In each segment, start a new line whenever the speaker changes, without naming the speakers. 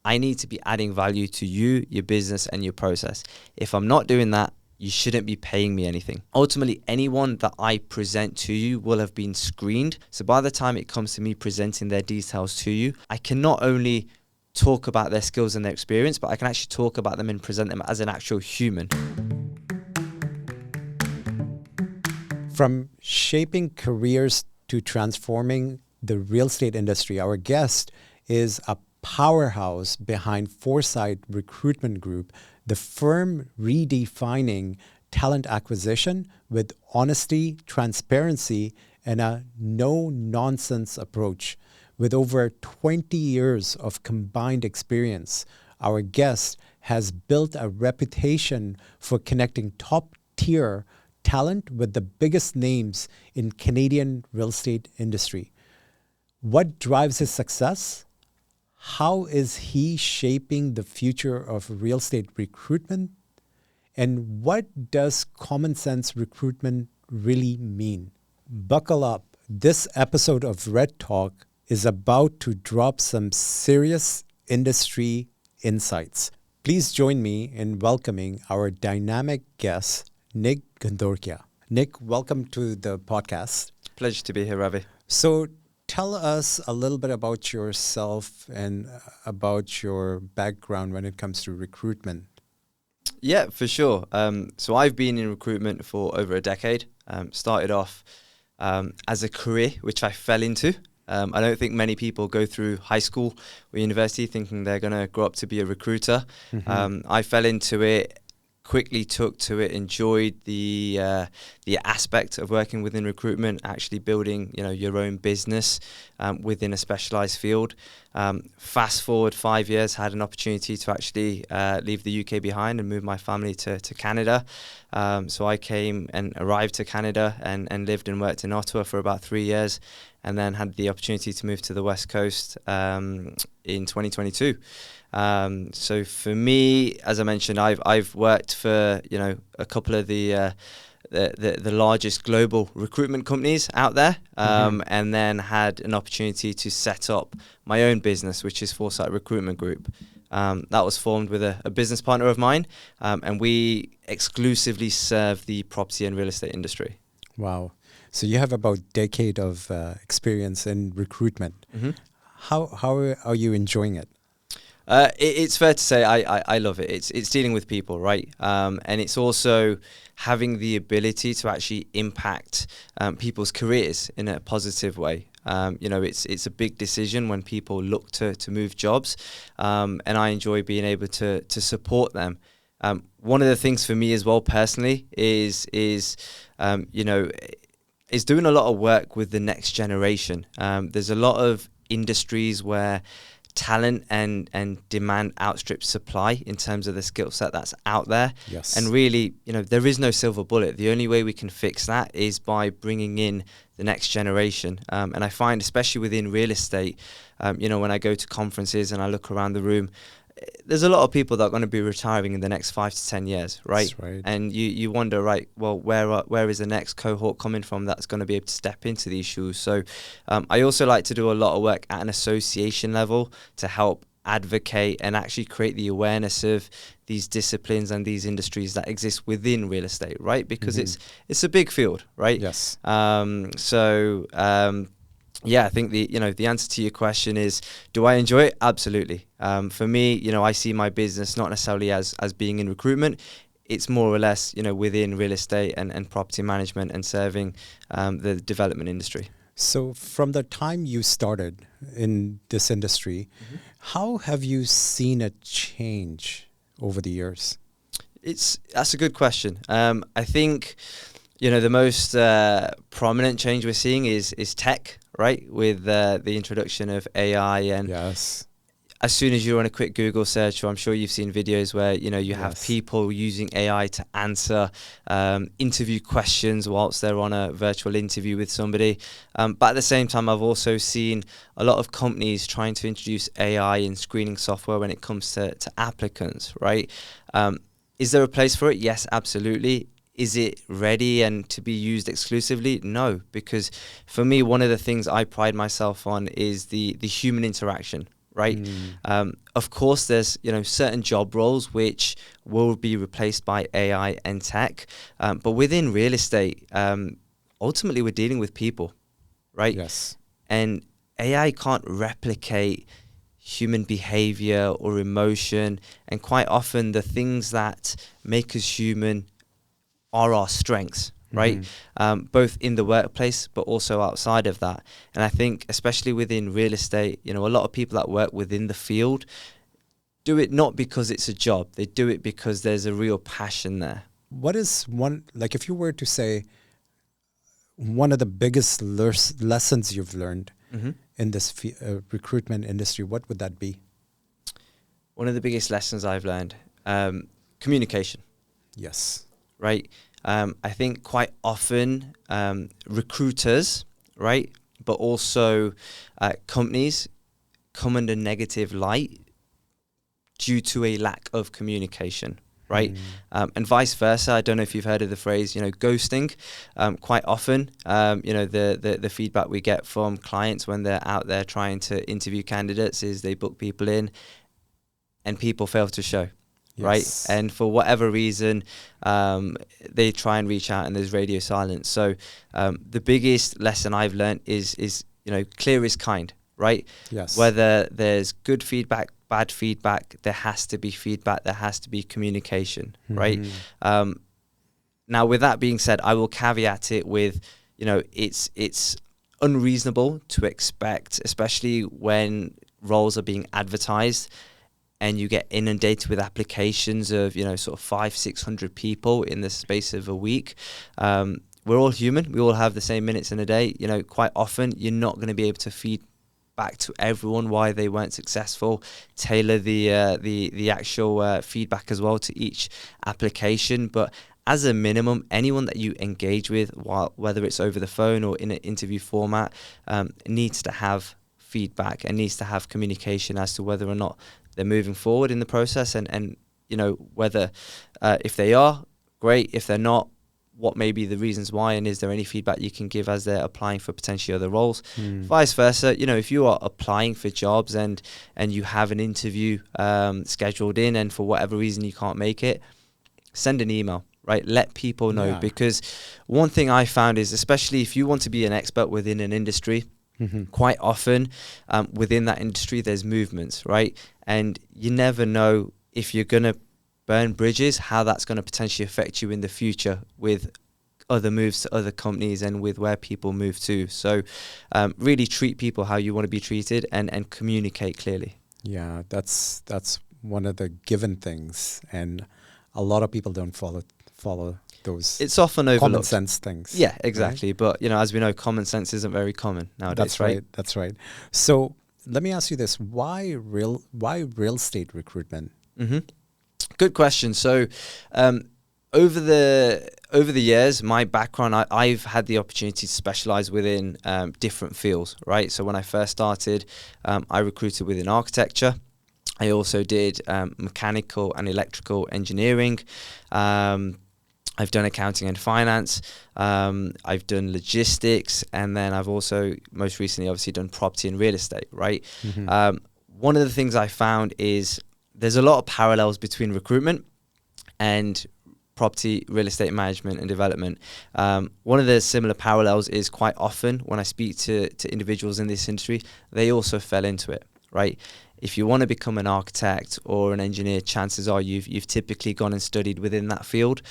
I need to be adding value to you, your business, and your process. If I'm not doing that, you shouldn't be paying me anything. Ultimately, anyone that I present to you will have been screened. So by the time it comes to me presenting their details to you, I can not only talk about their skills and their experience, but I can actually talk about them and present them as an actual human.
From shaping careers to transforming the real estate industry, our guest is a powerhouse behind Foresight Recruitment Group, the firm redefining talent acquisition with honesty, transparency, and a no-nonsense approach. With over 20 years of combined experience, our guest has built a reputation for connecting top-tier talent with the biggest names in Canadian real estate industry. What drives his success? How is he shaping the future of real estate recruitment? And what does common sense recruitment really mean? Buckle up. This episode of Red Talk is about to drop some serious industry insights. Please join me in welcoming our dynamic guest, Nik Gandhorkia. Nik, welcome to the podcast.
Pleasure to be here, Ravi.
So tell us a little bit about yourself and about your background when it comes to recruitment.
Yeah, for sure. So I've been in recruitment for over a decade. Started off as a career, which I fell into. I don't think many people go through high school or university thinking they're going to grow up to be a recruiter. I fell into it, quickly took to it, enjoyed the aspect of working within recruitment, actually building your own business within a specialized field. Fast forward 5 years, had an opportunity to actually leave the UK behind and move my family to Canada. So I came and arrived to Canada and lived and worked in Ottawa for about 3 years, and then had the opportunity to move to the West Coast in 2022. So for me, as I mentioned, I've worked for a couple of the largest global recruitment companies out there, and then had an opportunity to set up my own business, which is Foresight Recruitment Group. That was formed with a business partner of mine, and we exclusively serve the property and real estate industry.
Wow. So you have about a decade of experience in recruitment. How are you enjoying it?
It's fair to say I love it. It's dealing with people, right? And it's also having the ability to actually impact people's careers in a positive way. It's a big decision when people look to move jobs, and I enjoy being able to support them. One of the things for me as well personally is doing a lot of work with the next generation. There's a lot of industries where talent and demand outstrips supply in terms of the skill set that's out there.
Yes.
And really, there is no silver bullet. The only way we can fix that is by bringing in the next generation. And I find, especially within real estate, when I go to conferences and I look around the room, there's a lot of people that are going to be retiring in the next 5 to 10 years, right?
That's right.
And you wonder, right, well, where is the next cohort coming from that's going to be able to step into these shoes? So I also like to do a lot of work at an association level to help advocate and actually create the awareness of these disciplines and these industries that exist within real estate, right? Because it's a big field, right?
Yes.
Yeah, I think the answer to your question is, do I enjoy it? Absolutely. For me, I see my business not necessarily as being in recruitment. It's more or less, within real estate and property management and serving the development industry.
So from the time you started in this industry, how have you seen it change over the years?
That's a good question. I think, the most prominent change we're seeing is tech, right? With the introduction of AI, and
yes,
as soon as you run a quick Google search, or I'm sure you've seen videos where you have people using AI to answer interview questions whilst they're on a virtual interview with somebody. But at the same time, I've also seen a lot of companies trying to introduce AI in screening software when it comes to applicants, right? Is there a place for it? Yes, absolutely. Is it ready and to be used exclusively? No, because for me, one of the things I pride myself on is the human interaction, right? Of course, there's certain job roles which will be replaced by AI and tech, but within real estate, ultimately we're dealing with people, right?
Yes.
And AI can't replicate human behavior or emotion, and quite often the things that make us human are our strengths, right? Both in the workplace, but also outside of that. And I think, especially within real estate, a lot of people that work within the field do it not because it's a job. They do it because there's a real passion there.
What is one, like if you were to say one of the biggest lessons you've learned in this recruitment industry, what would that be?
One of the biggest lessons I've learned, communication.
Yes.
Right. I think quite often recruiters, right, but also companies come under negative light due to a lack of communication, right? And vice versa. I don't know if you've heard of the phrase, ghosting. Quite often, the feedback we get from clients when they're out there trying to interview candidates is they book people in and people fail to show.
Yes.
Right. And for whatever reason, they try and reach out and there's radio silence. So the biggest lesson I've learned is clear is kind, right?
Yes.
Whether there's good feedback, bad feedback, there has to be feedback, there has to be communication, right? Now, with that being said, I will caveat it with, it's unreasonable to expect, especially when roles are being advertised, and you get inundated with applications of, sort of 500-600 people in the space of a week. We're all human. We all have the same minutes in a day. Quite often you're not going to be able to feed back to everyone why they weren't successful, tailor the actual feedback as well to each application. But as a minimum, anyone that you engage with, whether it's over the phone or in an interview format, needs to have feedback and needs to have communication as to whether or not they're moving forward in the process, and whether if they are, great. If they're not, what may be the reasons why, and is there any feedback you can give as they're applying for potentially other roles? Vice versa, if you are applying for jobs and you have an interview scheduled in, and for whatever reason you can't make it, send an email, right? Let people know, because one thing I found is, especially if you want to be an expert within an industry, quite often within that industry there's movements, right? And you never know if you're going to burn bridges, how that's going to potentially affect you in the future with other moves to other companies and with where people move to. So really treat people how you want to be treated, and communicate clearly.
Yeah, that's one of the given things, and a lot of people don't follow those.
It's often overlooked.
Common sense things.
Yeah, exactly. Right? But as we know, common sense isn't very common nowadays.
That's right. That's right. So let me ask you this: why real estate recruitment?
Good question. So over the years, my background, I've had the opportunity to specialize within different fields, right? So when I first started, I recruited within architecture. I also did mechanical and electrical engineering. I've done accounting and finance. I've done logistics, and then I've also most recently obviously done property and real estate, right? One of the things I found is there's a lot of parallels between recruitment and property, real estate management and development. One of the similar parallels is quite often when I speak to individuals in this industry, they also fell into it, right? If you want to become an architect or an engineer, chances are you've typically gone and studied within that field.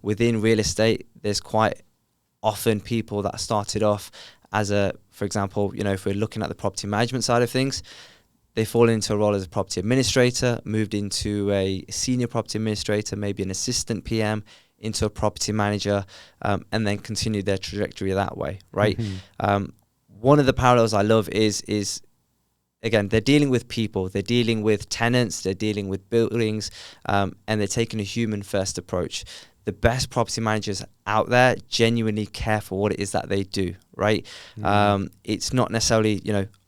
Within real estate, there's quite often people that started off as for example, if we're looking at the property management side of things, they fall into a role as a property administrator, moved into a senior property administrator, maybe an assistant PM, into a property manager, and then continued their trajectory that way, right? One of the parallels I love is again, they're dealing with people, they're dealing with tenants, they're dealing with buildings, and they're taking a human first approach. The best property managers out there genuinely care for what it is that they do, right? It's not necessarily,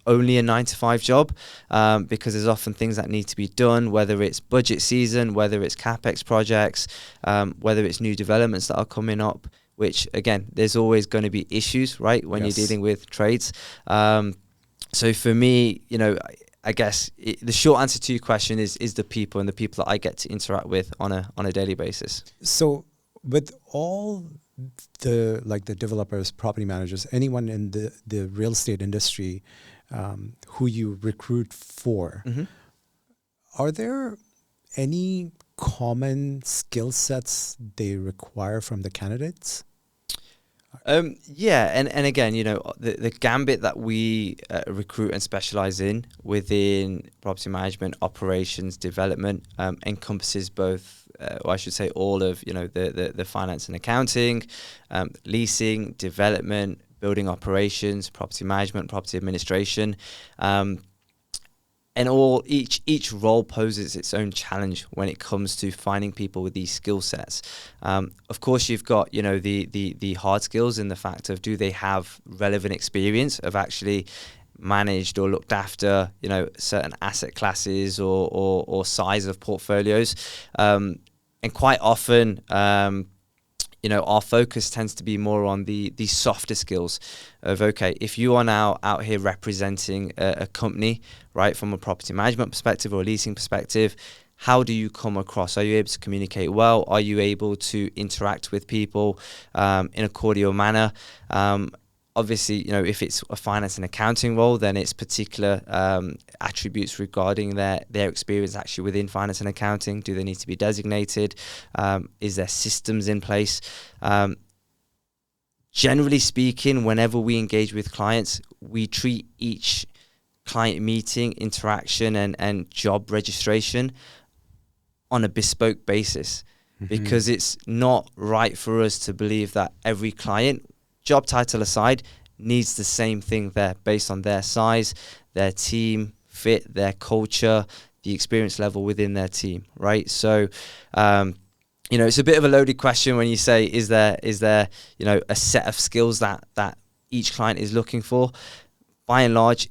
only a 9-to-5 job, because there's often things that need to be done, whether it's budget season, whether it's CapEx projects, whether it's new developments that are coming up, which again, there's always going to be issues, right? When you're dealing with trades. So for me, I guess the short answer to your question is the people and the people that I get to interact with on a daily basis.
So with all the developers, property managers, anyone in the real estate industry who you recruit for, are there any common skill sets they require from the candidates?
Yeah, and again, the gambit that we recruit and specialize in within property management, operations, development encompasses both, or I should say all of, the finance and accounting, leasing, development, building operations, property management, property administration. And each role poses its own challenge when it comes to finding people with these skill sets. Of course, you've got the hard skills in the fact of, do they have relevant experience of actually managed or looked after certain asset classes or size of portfolios, and quite often our focus tends to be more on the softer skills of, okay, if you are now out here representing a company, right, from a property management perspective or a leasing perspective, how do you come across? Are you able to communicate well? Are you able to interact with people in a cordial manner? Obviously, if it's a finance and accounting role, then it's particular attributes regarding their experience actually within finance and accounting. Do they need to be designated? Is there systems in place? Generally speaking, whenever we engage with clients, we treat each client meeting, interaction, and job registration on a bespoke basis, because it's not right for us to believe that every client, job title aside, needs the same thing there based on their size, their team fit, their culture, the experience level within their team, right? So, it's a bit of a loaded question when you say, is there a set of skills that each client is looking for? By and large,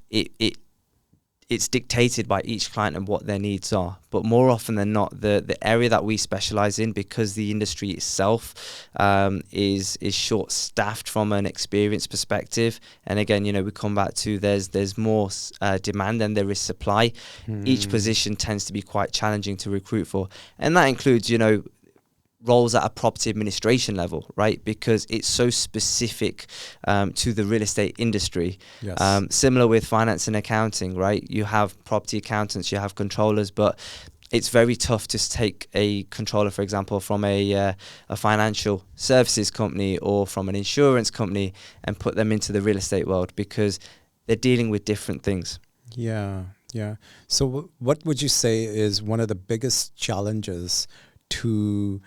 it's dictated by each client and what their needs are. But more often than not, the area that we specialize in, because the industry itself is short-staffed from an experience perspective, and again, we come back to there's more demand than there is supply. Each position tends to be quite challenging to recruit for, and that includes roles at a property administration level, right? Because it's so specific to the real estate industry.
Yes.
Similar with finance and accounting, right? You have property accountants, you have controllers, but it's very tough to take a controller, for example, from a financial services company or from an insurance company and put them into the real estate world, because they're dealing with different things.
Yeah. So what would you say is one of the biggest challenges to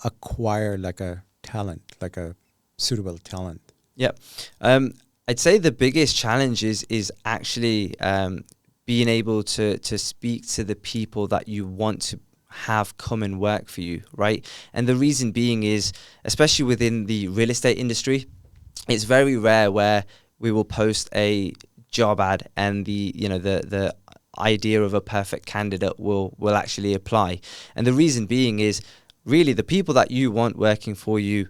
acquire like a suitable talent?
Yep. I'd say the biggest challenge is actually being able to speak to the people that you want to have come and work for you, right? And the reason being is, especially within the real estate industry, it's very rare where we will post a job ad and the idea of a perfect candidate will actually apply. And the reason being is, really, the people that you want working for you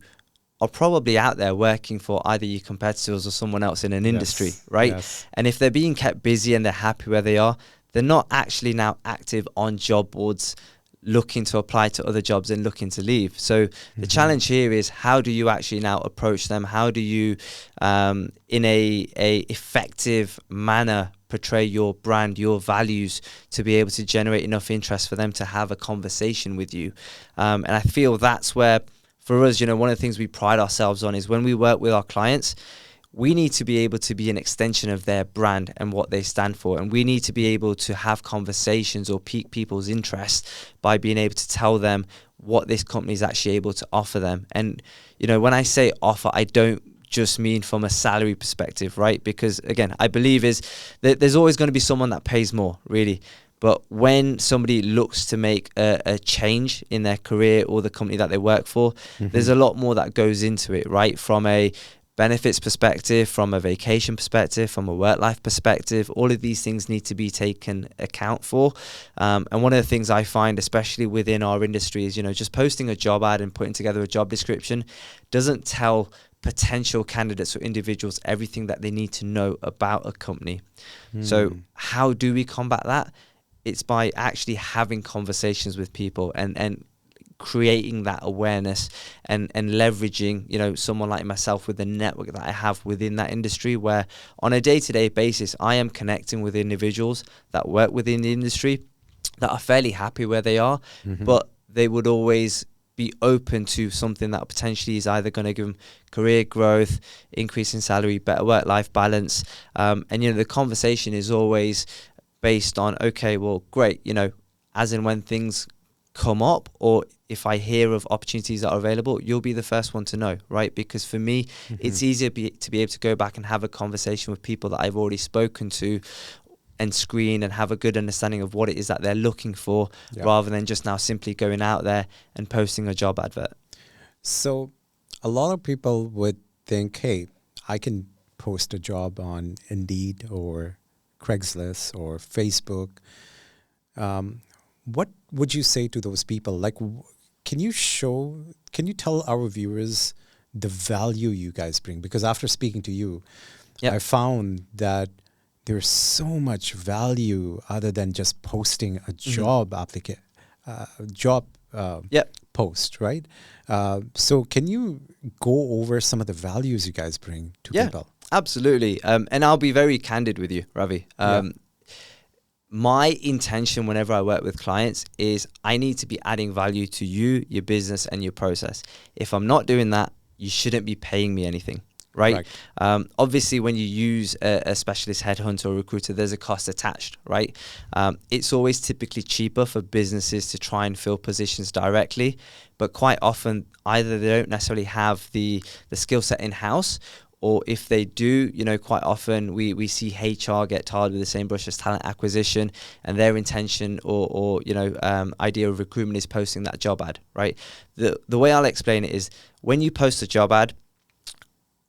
are probably out there working for either your competitors or someone else in an industry, right?
Yes.
And if they're being kept busy and they're happy where they are, they're not actually now active on job boards looking to apply to other jobs and looking to leave. So the challenge here is, how do you actually now approach them? How do you, in a effective manner, portray your brand, your values, to be able to generate enough interest for them to have a conversation with you? And I feel that's where, for us, one of the things we pride ourselves on is when we work with our clients, we need to be able to be an extension of their brand and what they stand for. And we need to be able to have conversations or pique people's interest by being able to tell them what this company is actually able to offer them. And, when I say offer, I don't just mean from a salary perspective, right? Because again, I believe is that there's always going to be someone that pays more, really. But when somebody looks to make a change in their career or the company that they work for, there's a lot more that goes into it, right? From a benefits perspective, from a vacation perspective, from a work-life perspective, all of these things need to be taken account for. And one of the things I find, especially within our industry, is, just posting a job ad and putting together a job description doesn't tell potential candidates or individuals everything that they need to know about a company. So how do we combat that? It's by actually having conversations with people and creating that awareness and leveraging, you know, someone like myself with the network that I have within that industry, where on a day-to-day basis, I am connecting with individuals that work within the industry that are fairly happy where they are, but they would always be open to something that potentially is either going to give them career growth, increase in salary, better work-life balance. And, you know, the conversation is always based on, okay, well, great, you know, as and when things come up, or if I hear of opportunities that are available, you'll be the first one to know, right? Because for me, it's easier to be able to go back and have a conversation with people that I've already spoken to and screen and have a good understanding of what it is that they're looking for, rather than just now simply going out there and posting a job advert.
So a lot of people would think, hey, I can post a job on Indeed or Craigslist or Facebook. What would you say to those people? Like, can you tell our viewers the value you guys bring? Because after speaking to you, I found that there's so much value other than just posting a job post, right? So can you go over some of the values you guys bring to people?
Absolutely. And I'll be very candid with you, Ravi. My intention whenever I work with clients is I need to be adding value to you, your business, and your process. If I'm not doing that, you shouldn't be paying me anything. Right. Obviously, when you use a specialist headhunter or recruiter, there's a cost attached, right? It's always typically cheaper for businesses to try and fill positions directly, but quite often either they don't necessarily have the skill set in-house, or if they do, you know, quite often we see HR get tarred with the same brush as talent acquisition, and their intention or you know, idea of recruitment is posting that job ad, right? The way I'll explain it is, when you post a job ad,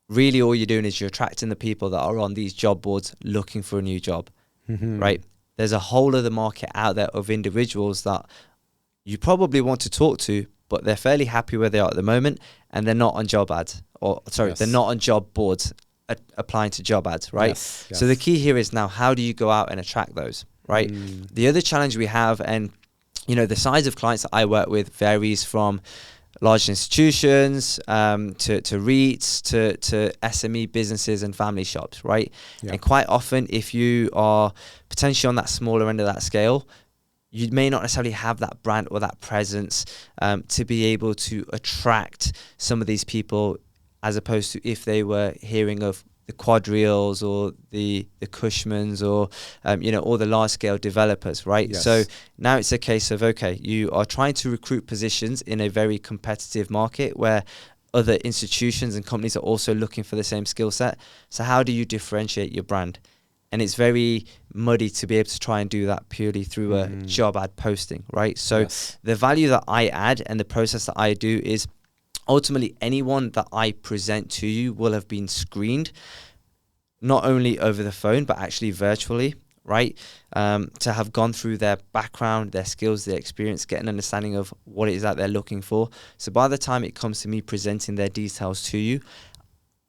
really all you're doing is you're attracting the people that are on these job boards looking for a new job, right? There's a whole other market out there of individuals that you probably want to talk to, but they're fairly happy where they are at the moment, and they're not on job ads, they're not on job boards applying to job ads, right? So the key here is now, how do you go out and attract those, right? The other challenge we have, and you know, the size of clients that I work with varies from large institutions to REITs to SME businesses and family shops, right? And quite often, if you are potentially on that smaller end of that scale, you may not necessarily have that brand or that presence to be able to attract some of these people, as opposed to if they were hearing of the Quadrilles or the Cushmans or you know, all the large scale developers, right? So now it's a case of, okay, you are trying to recruit positions in a very competitive market where other institutions and companies are also looking for the same skill set. So how do you differentiate your brand? And it's very muddy to be able to try and do that purely through a job ad posting, right? So the value that I add and the process that I do is, ultimately, anyone that I present to you will have been screened, not only over the phone, but actually virtually, right? To have gone through their background, their skills, their experience, get an understanding of what it is that they're looking for. So by the time it comes to me presenting their details to you,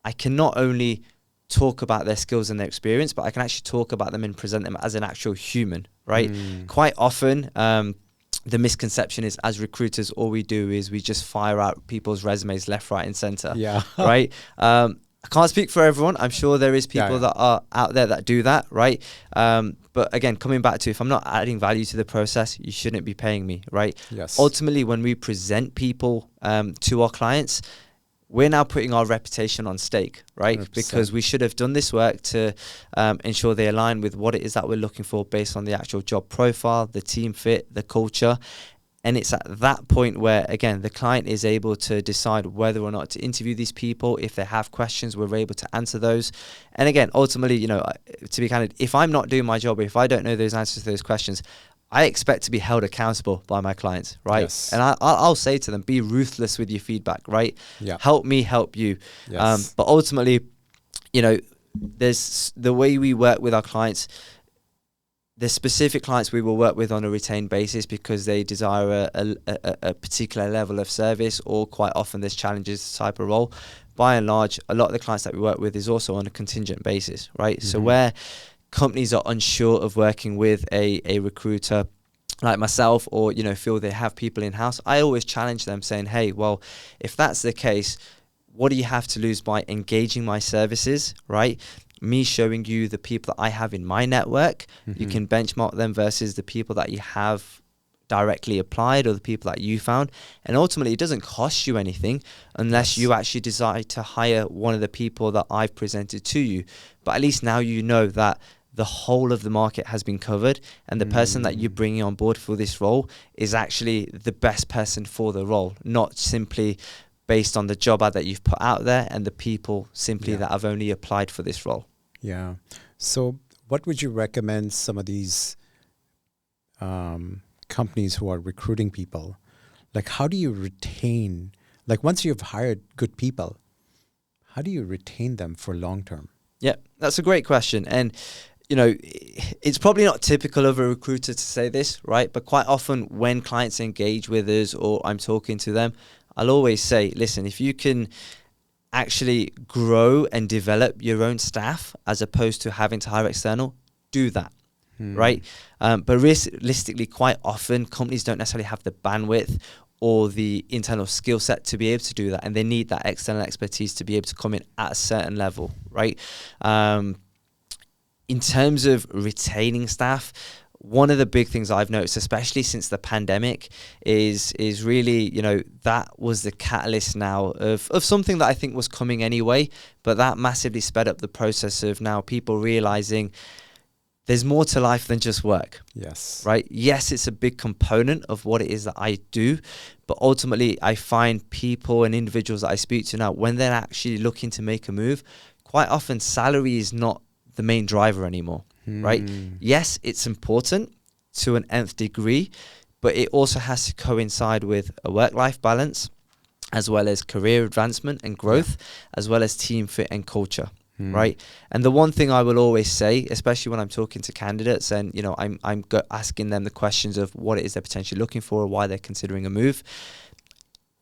I can not only talk about their skills and their experience, but I can actually talk about them and present them as an actual human, right? Quite often, the misconception is, as recruiters, all we do is we just fire out people's resumes left, right, and center. Right? I can't speak for everyone. I'm sure there is people that are out there that do that, right? But again, coming back to, if I'm not adding value to the process, you shouldn't be paying me, right? Ultimately, when we present people to our clients, we're now putting our reputation on stake, right? 100%. Because we should have done this work to ensure they align with what it is that we're looking for based on the actual job profile, the team fit, the culture. And it's at that point where, again, the client is able to decide whether or not to interview these people. If they have questions, we're able to answer those. And again, ultimately, you know, to be candid, if I'm not doing my job, if I don't know those answers to those questions, I expect to be held accountable by my clients, right? And I'll say to them, be ruthless with your feedback, right? Help me help you. But ultimately, you know, there's the way we work with our clients. There's specific clients we will work with on a retained basis because they desire a particular level of service, or quite often there's challenges type of role. by and large, a lot of the clients that we work with is also on a contingent basis, right? So where companies are unsure of working with a recruiter like myself, or, you know, feel they have people in-house, I always challenge them saying, hey, well, if that's the case, what do you have to lose by engaging my services, right? Me showing you the people that I have in my network, you can benchmark them versus the people that you have directly applied or the people that you found. And ultimately, it doesn't cost you anything unless you actually decide to hire one of the people that I've presented to you. But at least now you know that the whole of the market has been covered, and the person that you're bringing on board for this role is actually the best person for the role, not simply based on the job ad that you've put out there and the people simply that have only applied for this role.
Yeah. So what would you recommend some of these companies who are recruiting people? Like, how do you retain, like once you've hired good people, how do you retain them for long term?
Yeah, that's a great question. And, you know, it's probably not typical of a recruiter to say this, right? But quite often when clients engage with us or I'm talking to them, I'll always say, listen, if you can actually grow and develop your own staff as opposed to having to hire external, do that, right? But realistically, quite often companies don't necessarily have the bandwidth or the internal skill set to be able to do that, and they need that external expertise to be able to come in at a certain level, right? In terms of retaining staff, one of the big things I've noticed, especially since the pandemic, is really, you know, that was the catalyst now of something that I think was coming anyway, but that massively sped up the process of now people realizing there's more to life than just work.
Yes.
Right? Yes, it's a big component of what it is that I do, but ultimately I find people and individuals that I speak to now, when they're actually looking to make a move, quite often salary is not the main driver anymore. Right? Yes, it's important to an nth degree, but it also has to coincide with a work-life balance, as well as career advancement and growth, as well as team fit and culture. Right? And the one thing I will always say, especially when I'm talking to candidates and, you know, I'm asking them the questions of what it is they're potentially looking for, or why they're considering a move.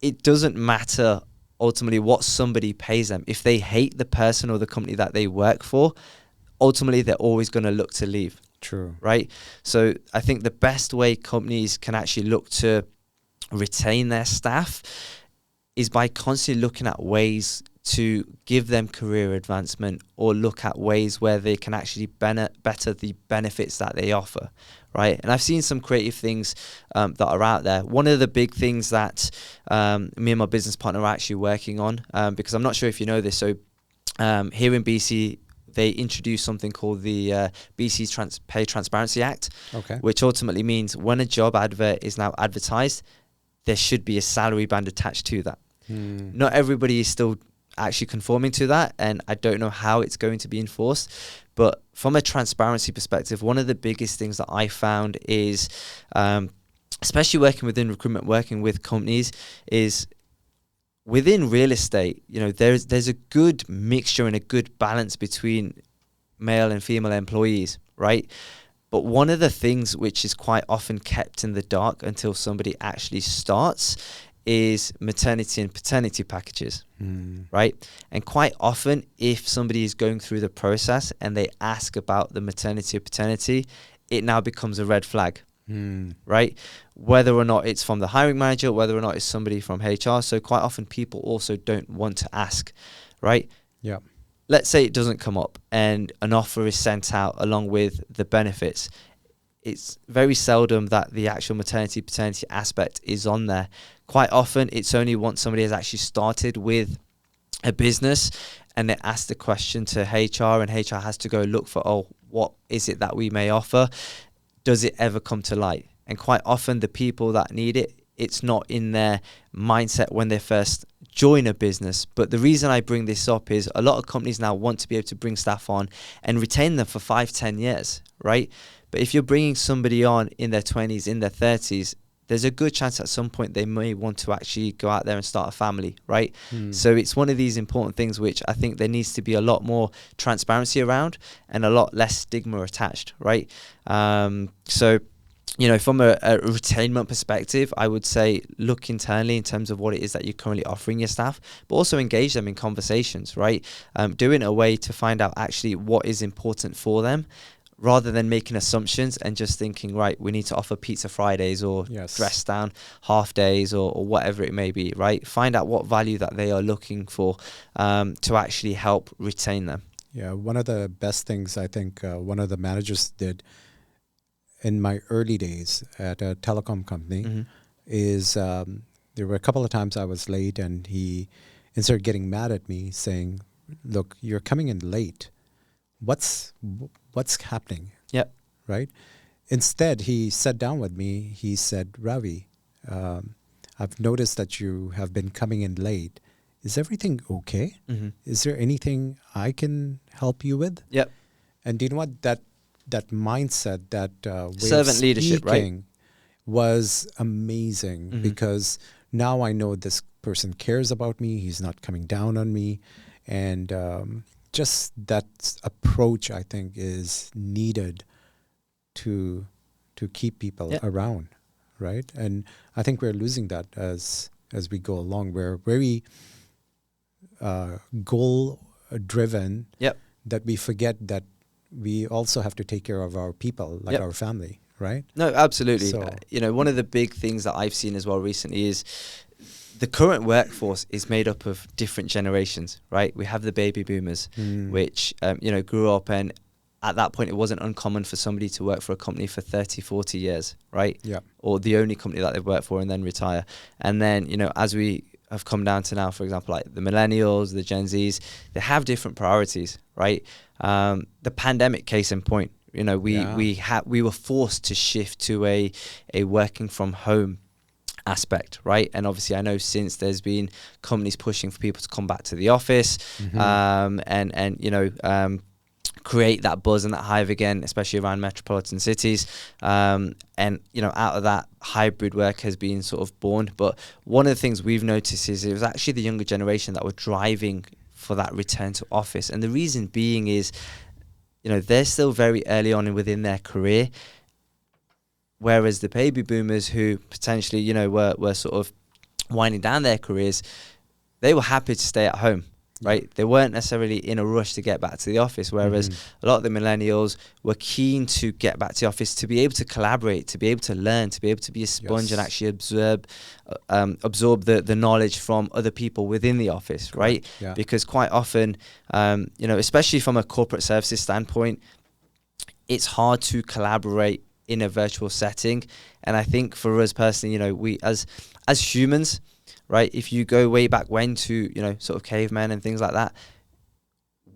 It doesn't matter ultimately what somebody pays them. If they hate the person or the company that they work for, ultimately they're always going to look to leave.
True.
Right? So I think the best way companies can actually look to retain their staff is by constantly looking at ways to give them career advancement, or look at ways where they can actually better the benefits that they offer, right? And I've seen some creative things that are out there. One of the big things that me and my business partner are actually working on, because I'm not sure if you know this, so here in BC, they introduced something called the BC Pay Transparency Act, which ultimately means when a job advert is now advertised, there should be a salary band attached to that. Not everybody is still actually conforming to that, and I don't know how it's going to be enforced, but from a transparency perspective, one of the biggest things that I found is, especially working within recruitment, working with companies, is within real estate, you know, there's a good mixture and a good balance between male and female employees, right? But one of the things which is quite often kept in the dark until somebody actually starts is maternity and paternity packages, right? And quite often, if somebody is going through the process and they ask about the maternity or paternity, it now becomes a red flag, right? Whether or not it's from the hiring manager, whether or not it's somebody from HR. So quite often people also don't want to ask, right?
Yeah.
Let's say it doesn't come up and an offer is sent out along with the benefits. It's very seldom that the actual maternity paternity aspect is on there. Quite often it's only once somebody has actually started with a business and they ask the question to HR, and HR has to go look for, oh, what is it that we may offer? Does it ever come to light? And quite often the people that need it, it's not in their mindset when they first join a business. But the reason I bring this up is a lot of companies now want to be able to bring staff on and retain them for 5-10 years, right? But if you're bringing somebody on in their 20s, in their 30s, there's a good chance at some point they may want to actually go out there and start a family, right? So it's one of these important things which I think there needs to be a lot more transparency around and a lot less stigma attached, right? So from a retainment perspective, I would say look internally in terms of what it is that you're currently offering your staff, but also engage them in conversations, right? Do it in a way to find out actually what is important for them, rather than making assumptions and just thinking, right, we need to offer pizza Fridays or dress down half days or whatever it may be, right? Find out what value that they are looking for to actually help retain them.
Yeah, one of the best things I think one of the managers did in my early days at a telecom company is there were a couple of times I was late, and he, instead of getting mad at me, saying, look, you're coming in late. What's happening?
Yep.
Right? Instead, he sat down with me. He said, Ravi, I've noticed that you have been coming in late. Is everything okay? Is there anything I can help you with?
Yep.
And do you know what? That mindset, that way
servant
of
leadership, right?
Was amazing, because now I know this person cares about me. He's not coming down on me. And just that approach, I think, is needed to keep people around, right? And I think we're losing that as we go along. We're very goal-driven, that we forget that we also have to take care of our people, like our family, right?
No, absolutely.
So,
one of the big things that I've seen as well recently is the current workforce is made up of different generations, right? We have the baby boomers, which, grew up, and at that point, it wasn't uncommon for somebody to work for a company for 30, 40 years, right?
Yeah.
Or the only company that they've worked for and then retire. And then, as we have come down to now, for example, like the millennials, the Gen Zs, they have different priorities, right? The pandemic case in point, we were forced to shift to a working from home aspect, right? And obviously I know since there's been companies pushing for people to come back to the office, create that buzz and that hive again, especially around metropolitan cities. And out of that, hybrid work has been sort of born. But one of the things we've noticed is it was actually the younger generation that were driving for that return to office. And the reason being is, they're still very early on within their career, whereas the baby boomers who potentially, were sort of winding down their careers, they were happy to stay at home. Right, they weren't necessarily in a rush to get back to the office, whereas a lot of the millennials were keen to get back to the office, to be able to collaborate, to be able to learn, to be able to be a sponge and actually absorb the knowledge from other people within the office, right?
Yeah.
Because quite often, especially from a corporate services standpoint, it's hard to collaborate in a virtual setting. And I think for us personally, we as humans, right, if you go way back when to, sort of cavemen and things like that,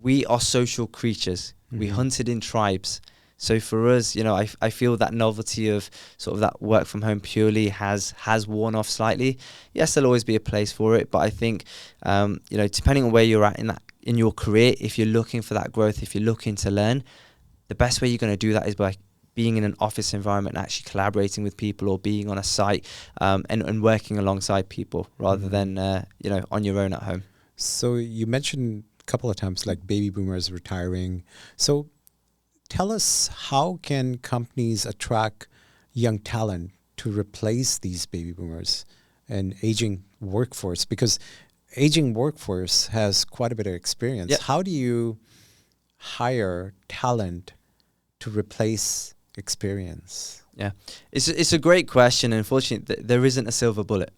we are social creatures. We hunted in tribes. So for us, I feel that novelty of sort of that work from home purely has worn off slightly. Yes, there'll always be a place for it, but I think, depending on where you're at in your career, if you're looking for that growth, if you're looking to learn, the best way you're going to do that is by being in an office environment and actually collaborating with people, or being on a site and working alongside people rather than, on your own at home.
So you mentioned a couple of times like baby boomers retiring. So tell us, how can companies attract young talent to replace these baby boomers and aging workforce? Because aging workforce has quite a bit of experience.
Yep.
How do you hire talent to replace experience?
Yeah, it's a great question. Unfortunately, there isn't a silver bullet,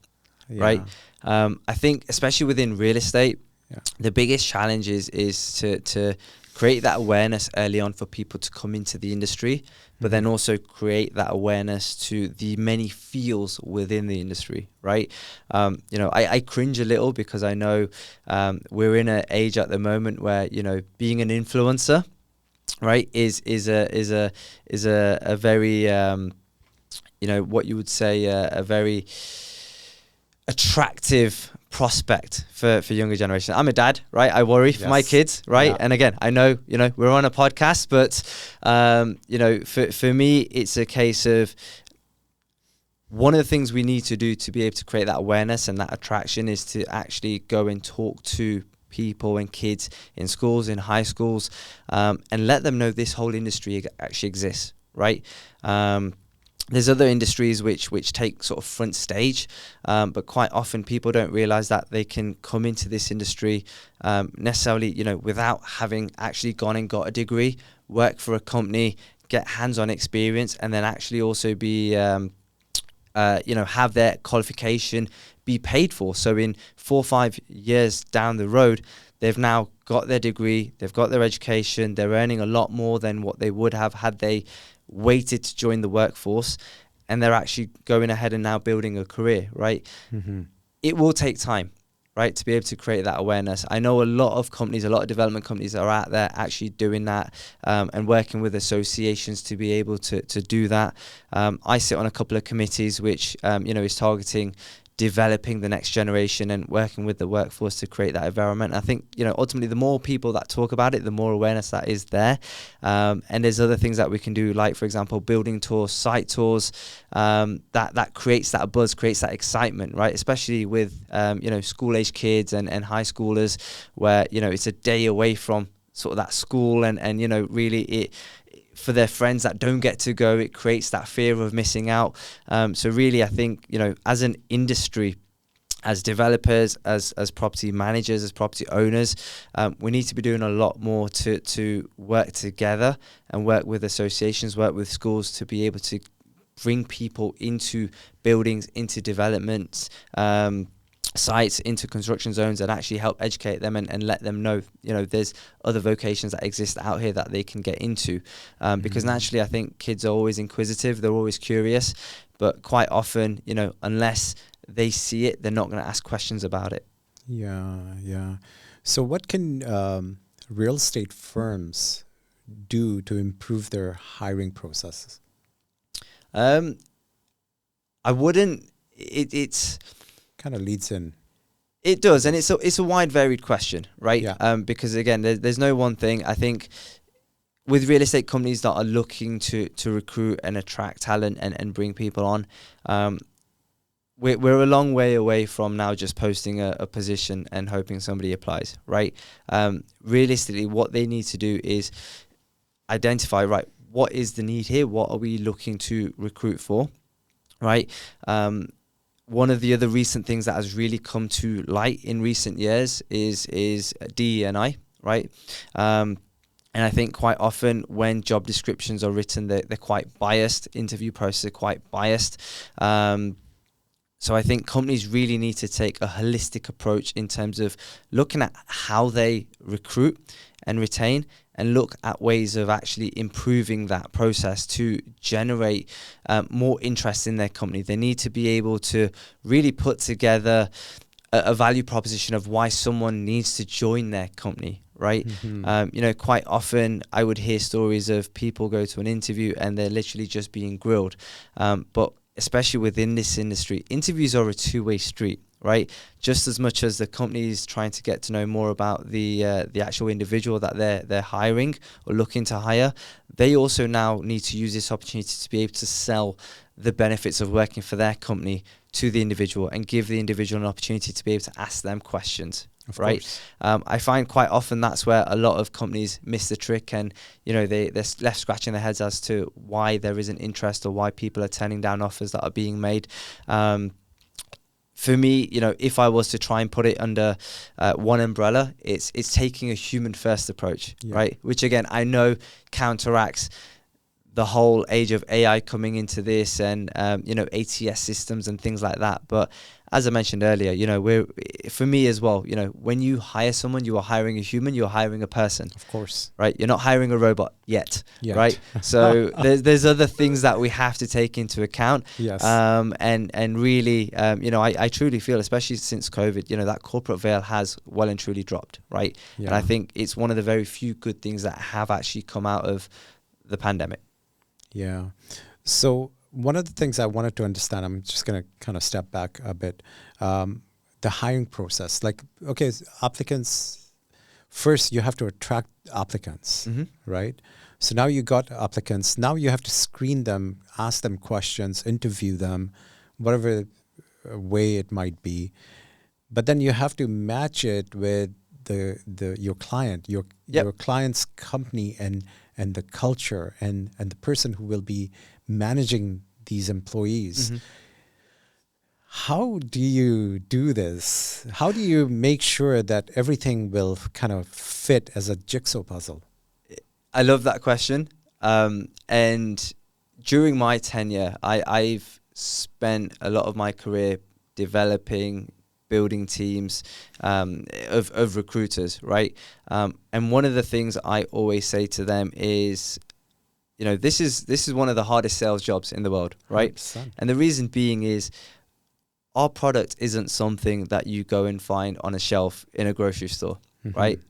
right? I think especially within real estate, the biggest challenge is to create that awareness early on for people to come into the industry, but then also create that awareness to the many fields within the industry, right? I cringe a little because I know we're in an age at the moment where, being an influencer, right, is a very what you would say a very attractive prospect for younger generation. I'm a dad, right? I worry for my kids, right?
Yeah.
And again, I know we're on a podcast, but for me, it's a case of one of the things we need to do to be able to create that awareness and that attraction is to actually go and talk to people and kids in schools, in high schools, and let them know this whole industry actually exists, right? There's other industries which take sort of front stage, but quite often people don't realize that they can come into this industry necessarily, without having actually gone and got a degree, work for a company, get hands-on experience, and then actually also be, have their qualification be paid for. So in 4 or 5 years down the road, they've now got their degree, they've got their education, they're earning a lot more than what they would have had they waited to join the workforce, and they're actually going ahead and now building a career, right? Mm-hmm. It will take time, right, to be able to create that awareness. I know a lot of companies, a lot of development companies are out there actually doing that and working with associations to be able to do that. I sit on a couple of committees which, is targeting developing the next generation and working with the workforce to create that environment. I think, ultimately the more people that talk about it, the more awareness that is there. And there's other things that we can do, like, for example, building tours, site tours, that creates that buzz, creates that excitement, right? Especially with, school-age kids and high schoolers where, it's a day away from sort of that school and really it, for their friends that don't get to go, it creates that fear of missing out. So really, I think, as an industry, as developers, as property managers, as property owners, we need to be doing a lot more to work together and work with associations, work with schools to be able to bring people into buildings, into developments, sites, into construction zones, and actually help educate them and let them know, there's other vocations that exist out here that they can get into. Because naturally, I think kids are always inquisitive, they're always curious, but quite often, unless they see it, they're not going to ask questions about it.
Yeah. So what can real estate firms do to improve their hiring processes?
I wouldn't, it's
kind of leads in.
It does, and it's a wide, varied question, right?
Yeah.
Because again, there's no one thing. I think with real estate companies that are looking to recruit and attract talent and bring people on, we're a long way away from now just posting a position and hoping somebody applies, right? Realistically, what they need to do is identify, right, what is the need here? What are we looking to recruit for, right? One of the other recent things that has really come to light in recent years is DE&I, right? And I think quite often when job descriptions are written, they're quite biased. Interview process are quite biased. So I think companies really need to take a holistic approach in terms of looking at how they recruit and retain, and look at ways of actually improving that process to generate more interest in their company. They need to be able to really put together a value proposition of why someone needs to join their company, right? Mm-hmm. Quite often I would hear stories of people go to an interview and they're literally just being grilled. But especially within this industry, interviews are a two-way street, right? Just as much as the company is trying to get to know more about the actual individual that they're hiring or looking to hire, they also now need to use this opportunity to be able to sell the benefits of working for their company to the individual and give the individual an opportunity to be able to ask them questions. Of right. I find quite often that's where a lot of companies miss the trick, and they're left scratching their heads as to why there isn't interest or why people are turning down offers that are being made. For me, if I was to try and put it under one umbrella, it's taking a human first approach, right? Which again, I know counteracts the whole age of AI coming into this and ATS systems and things like that. But as I mentioned earlier, for me as well, when you hire someone, you are hiring a human, you're hiring a person.
Of course.
Right? You're not hiring a robot yet. Right? So there's other things that we have to take into account.
Yes.
And really, I truly feel, especially since COVID, that corporate veil has well and truly dropped. Right? Yeah. And I think it's one of the very few good things that have actually come out of the pandemic.
Yeah. So one of the things I wanted to understand, I'm just going to kind of step back a bit, the hiring process. Like, okay, applicants, first you have to attract applicants, mm-hmm. right? So now you got applicants. Now you have to screen them, ask them questions, interview them, whatever way it might be. But then you have to match it with your client, your client's company and the culture and the person who will be managing these employees.
Mm-hmm.
How do you do this? How do you make sure that everything will kind of fit as a jigsaw puzzle?
I love that question. And during my tenure, I've spent a lot of my career developing, building teams of recruiters, right? And one of the things I always say to them is, this is one of the hardest sales jobs in the world, right?
100%.
And the reason being is our product isn't something that you go and find on a shelf in a grocery store, right?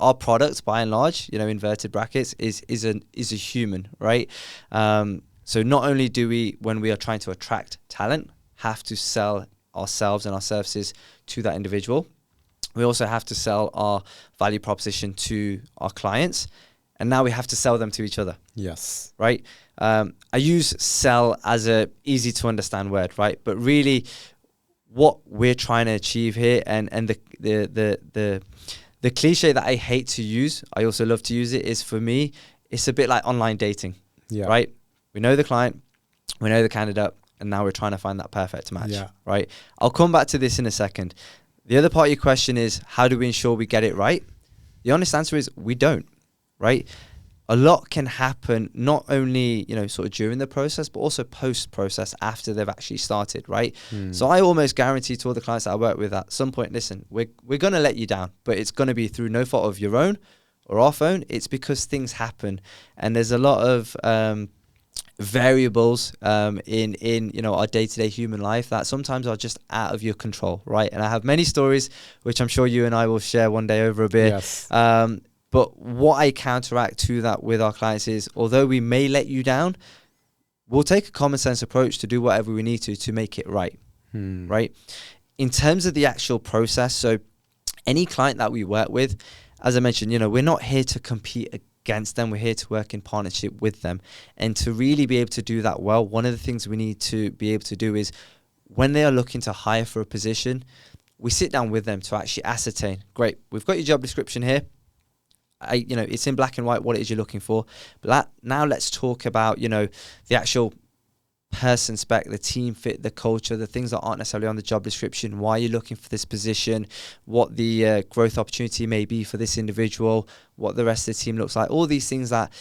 Our product, by and large, inverted brackets, is a human, right? So not only do we, when we are trying to attract talent, have to sell ourselves and our services to that individual, we also have to sell our value proposition to our clients, and now we have to sell them to each other.
Yes.
Right? I use sell as a easy to understand word, right? But really, what we're trying to achieve here, and the cliche that I hate to use, I also love to use it, is, for me, it's a bit like online dating, right? We know the client, we know the candidate, and now we're trying to find that perfect match, right? I'll come back to this in a second. The other part of your question is, how do we ensure we get it right? The honest answer is we don't, right? A lot can happen not only, sort of during the process, but also post-process after they've actually started, right? So I almost guarantee to all the clients that I work with, at some point, listen, we're going to let you down, but it's going to be through no fault of your own or our own. It's because things happen, and there's a lot of variables in our day-to-day human life that sometimes are just out of your control, right? And I have many stories, which I'm sure you and I will share one day over a beer.
Yes.
But what I counteract to that with our clients is, although we may let you down, we'll take a common sense approach to do whatever we need to make it right, right? In terms of the actual process, so any client that we work with, as I mentioned, we're not here to compete against them. We're here to work in partnership with them. And to really be able to do that well, one of the things we need to be able to do is, when they are looking to hire for a position, we sit down with them to actually ascertain, great, we've got your job description here. It's in black and white what it is you're looking for. But now let's talk about, the actual person spec, the team fit, the culture, the things that aren't necessarily on the job description, why you're looking for this position, what the growth opportunity may be for this individual, what the rest of the team looks like. All these things that,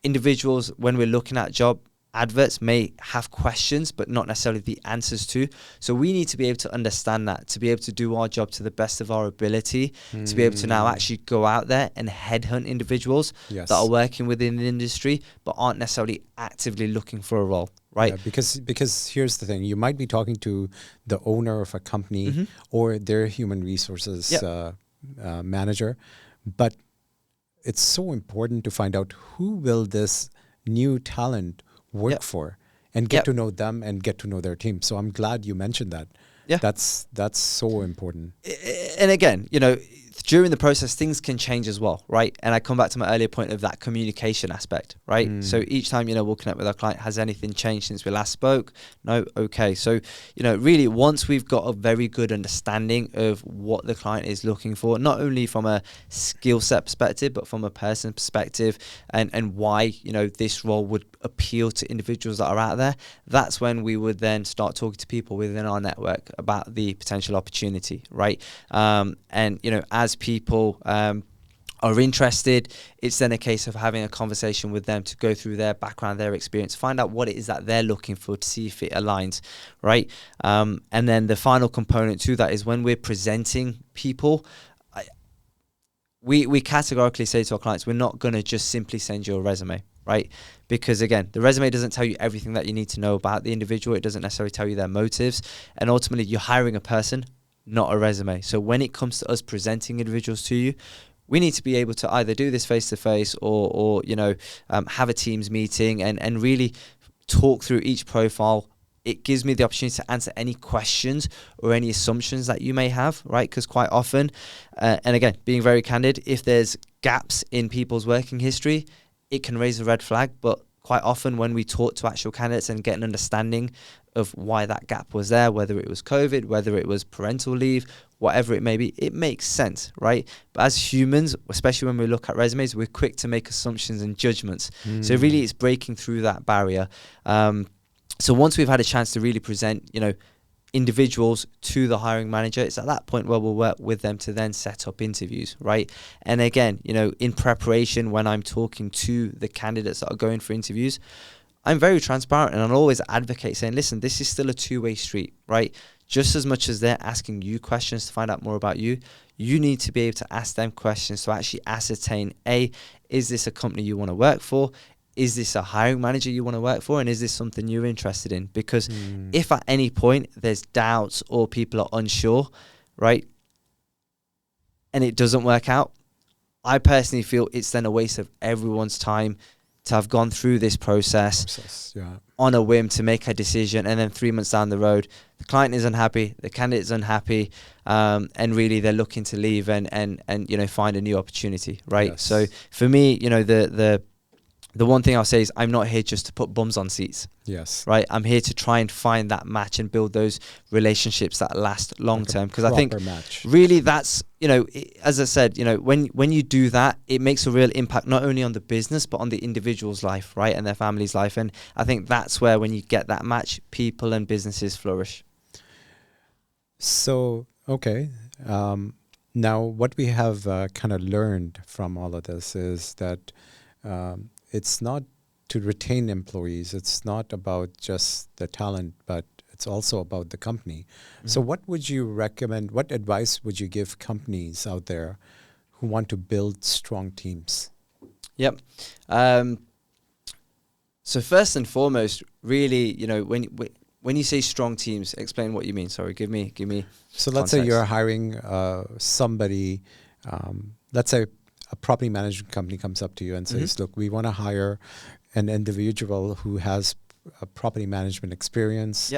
individuals, when we're looking at job adverts, may have questions but not necessarily the answers to. So we need to be able to understand that, to be able to do our job to the best of our ability, to be able to now actually go out there and headhunt individuals that are working within the industry but aren't necessarily actively looking for a role, right?
Because here's the thing, you might be talking to the owner of a company or their human resources manager, but it's so important to find out who will this new talent work for, and get to know them and get to know their team. So I'm glad you mentioned that. That's so important.
And again, during the process, things can change as well, right? And I come back to my earlier point of that communication aspect, right? So each time, we'll connect with our client, has anything changed since we last spoke? No? Okay. So, really, once we've got a very good understanding of what the client is looking for, not only from a skill set perspective, but from a person perspective, and why, this role would appeal to individuals that are out there, that's when we would then start talking to people within our network about the potential opportunity, right? And, as people are interested, it's then a case of having a conversation with them to go through their background, their experience, find out what it is that they're looking for, to see if it aligns, right? And then the final component to that is, when we're presenting people, we categorically say to our clients, we're not going to just simply send you a resume, right? Because again, the resume doesn't tell you everything that you need to know about the individual. It doesn't necessarily tell you their motives. And ultimately, you're hiring a person, not a resume. So when it comes to us presenting individuals to you, we need to be able to either do this face-to-face or have a Teams meeting and really talk through each profile. It gives me the opportunity to answer any questions or any assumptions that you may have, right? Because quite often, and again, being very candid, if there's gaps in people's working history, it can raise a red flag. But quite often, when we talk to actual candidates and get an understanding of why that gap was there, whether it was COVID, whether it was parental leave, whatever it may be, it makes sense, right? But as humans, especially when we look at resumes, we're quick to make assumptions and judgments. So really, it's breaking through that barrier. So once we've had a chance to really present, individuals to the hiring manager, it's at that point where we'll work with them to then set up interviews, right? And again, in preparation, when I'm talking to the candidates that are going for interviews, I'm very transparent, and I'll always advocate saying, listen, this is still a two-way street, right? Just as much as they're asking you questions to find out more about you, you need to be able to ask them questions to actually ascertain, A, is this a company you want to work for? Is this a hiring manager you want to work for? And is this something you're interested in? Because if at any point there's doubts or people are unsure, right, and it doesn't work out, I personally feel it's then a waste of everyone's time to have gone through this process on a whim to make a decision, and then 3 months down the road, the client is unhappy, the candidate is unhappy, and really they're looking to leave and find a new opportunity, right?
Yes.
So for me, the one thing I'll say is I'm not here just to put bums on seats.
Yes.
Right. I'm here to try and find that match and build those relationships that last long term. Because I think really that's, as I said, when you do that, it makes a real impact, not only on the business, but on the individual's life, right? And their family's life. And I think that's where, when you get that match, people and businesses flourish.
So, okay. Now, what we have kind of learned from all of this is that it's not to retain employees. It's not about just the talent, but it's also about the company. Mm-hmm. So what would you recommend? What advice would you give companies out there who want to build strong teams?
Yep. So first and foremost, really, when you say strong teams, explain what you mean. Sorry, give me.
So let's say you're hiring somebody. Let's say a property management company comes up to you and says, look, we want to hire an individual who has a property management experience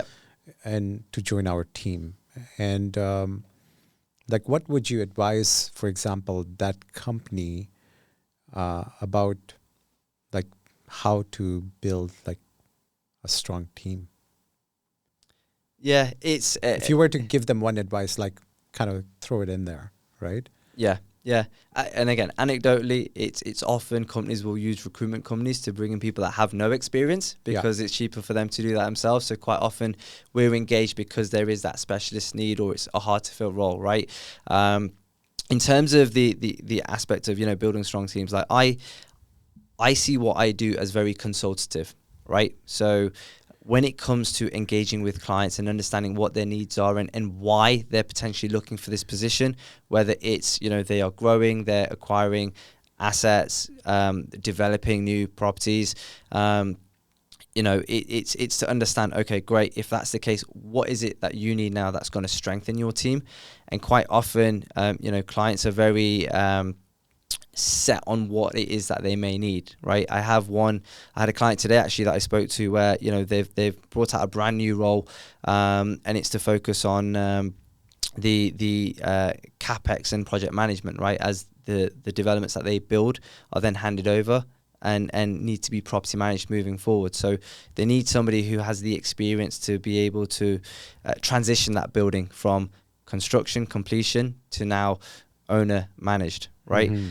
and to join our team. And what would you advise, for example, that company about how to build a strong team?
Yeah, it's...
if you were to give them one advice, kind of throw it in there, right?
Yeah. Yeah, and again, anecdotally, it's often companies will use recruitment companies to bring in people that have no experience because it's cheaper for them to do that themselves. So quite often we're engaged because there is that specialist need or it's a hard to fill role, right? In terms of the aspect of building strong teams, I see what I do as very consultative, right? So when it comes to engaging with clients and understanding what their needs are and why they're potentially looking for this position, whether it's, they are growing, they're acquiring assets, developing new properties, it's to understand, okay, great, if that's the case, what is it that you need now that's going to strengthen your team? And quite often, clients are very set on what it is that they may need, right? I had a client today actually that I spoke to where they've brought out a brand new role, and it's to focus on the capex and project management, right? As the developments that they build are then handed over and need to be property managed moving forward. So they need somebody who has the experience to be able to transition that building from construction completion to now owner managed, right? Mm-hmm.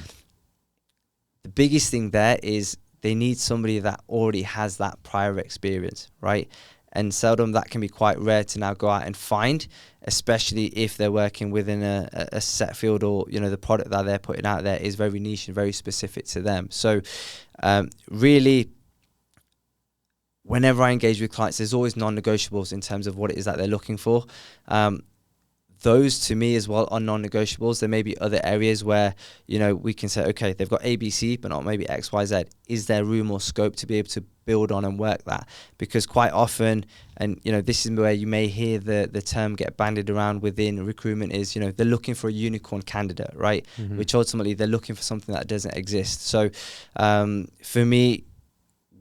The biggest thing there is they need somebody that already has that prior experience, right? And seldom that can be quite rare to now go out and find, especially if they're working within a set field or, the product that they're putting out there is very niche and very specific to them. So really, whenever I engage with clients, there's always non-negotiables in terms of what it is that they're looking for. Those to me as well are non-negotiables. There may be other areas where, we can say, okay, they've got A, B, C, but not maybe X, Y, Z. Is there room or scope to be able to build on and work that? Because quite often, and this is where you may hear the term get bandied around within recruitment is, they're looking for a unicorn candidate, right? Mm-hmm. Which ultimately they're looking for something that doesn't exist. So for me,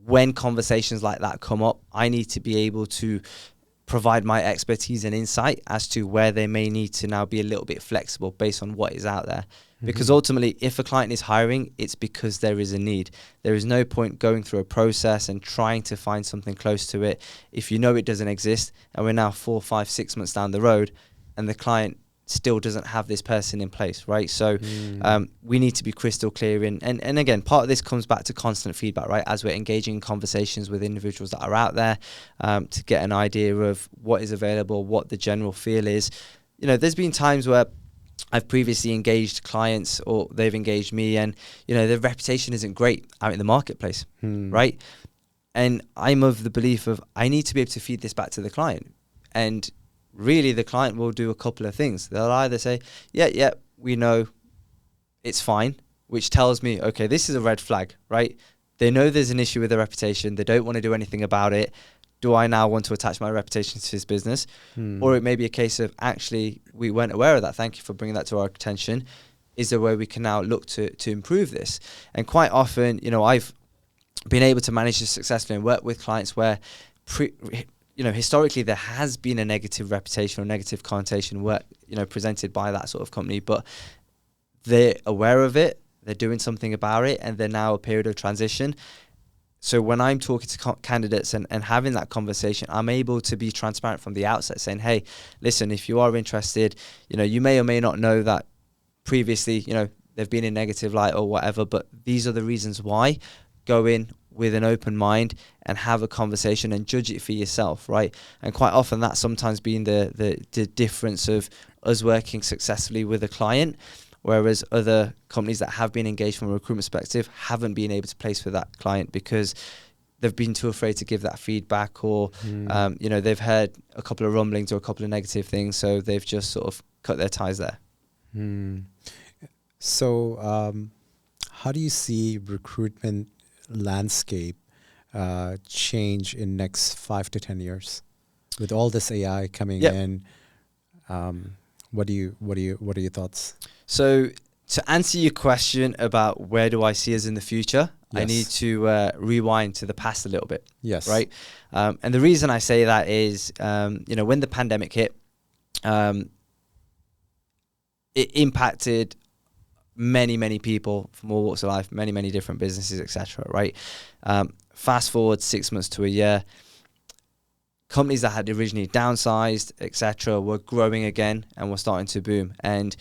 when conversations like that come up, I need to be able to provide my expertise and insight as to where they may need to now be a little bit flexible based on what is out there. Mm-hmm. Because ultimately, if a client is hiring, it's because there is a need. There is no point going through a process and trying to find something close to it if it doesn't exist, and we're now 4, 5, 6 months down the road and the client still doesn't have this person in place, right? So we need to be crystal clear and again, part of this comes back to constant feedback, right? As we're engaging in conversations with individuals that are out there, to get an idea of what is available, what the general feel is. You know, there's been times where I've previously engaged clients or they've engaged me and, you know, their reputation isn't great out in the marketplace, right? And I'm of the belief of I need to be able to feed this back to the client. And really the client will do a couple of things. They'll either say, yeah, we know it's fine, which tells me, okay, this is a red flag, right? They know there's an issue with their reputation. They don't want to do anything about it. Do I now want to attach my reputation to his business? Or it may be a case of, actually, we weren't aware of that. Thank you for bringing that to our attention. Is there a way we can now look to improve this? And quite often, you know, I've been able to manage this successfully and work with clients where, you know, historically there has been a negative reputation or negative connotation work, you know, presented by that sort of company, but they're aware of it, they're doing something about it, and they're now a period of transition. So when I'm talking to candidates and having that conversation, I'm able to be transparent from the outset, saying, hey, listen, if you are interested, you know, you may or may not know that previously, you know, they've been in negative light or whatever, but these are the reasons why. Go in with an open mind and have a conversation and judge it for yourself, right? And quite often that's sometimes been the difference of us working successfully with a client, whereas other companies that have been engaged from a recruitment perspective haven't been able to place with that client because they've been too afraid to give that feedback, or you know, they've heard a couple of rumblings or a couple of negative things, so they've just sort of cut their ties there.
So how do you see recruitment landscape change in next 5 to 10 years with all this AI coming in? What are your thoughts?
So to answer your question about where do I see us in the future, I need to rewind to the past a little bit.
Yes.
Right. And the reason I say that is, you know, when the pandemic hit, it impacted many people from all walks of life, many different businesses, etc. Right. Fast forward 6 months to a year, companies that had originally downsized, etc., were growing again and were starting to boom. And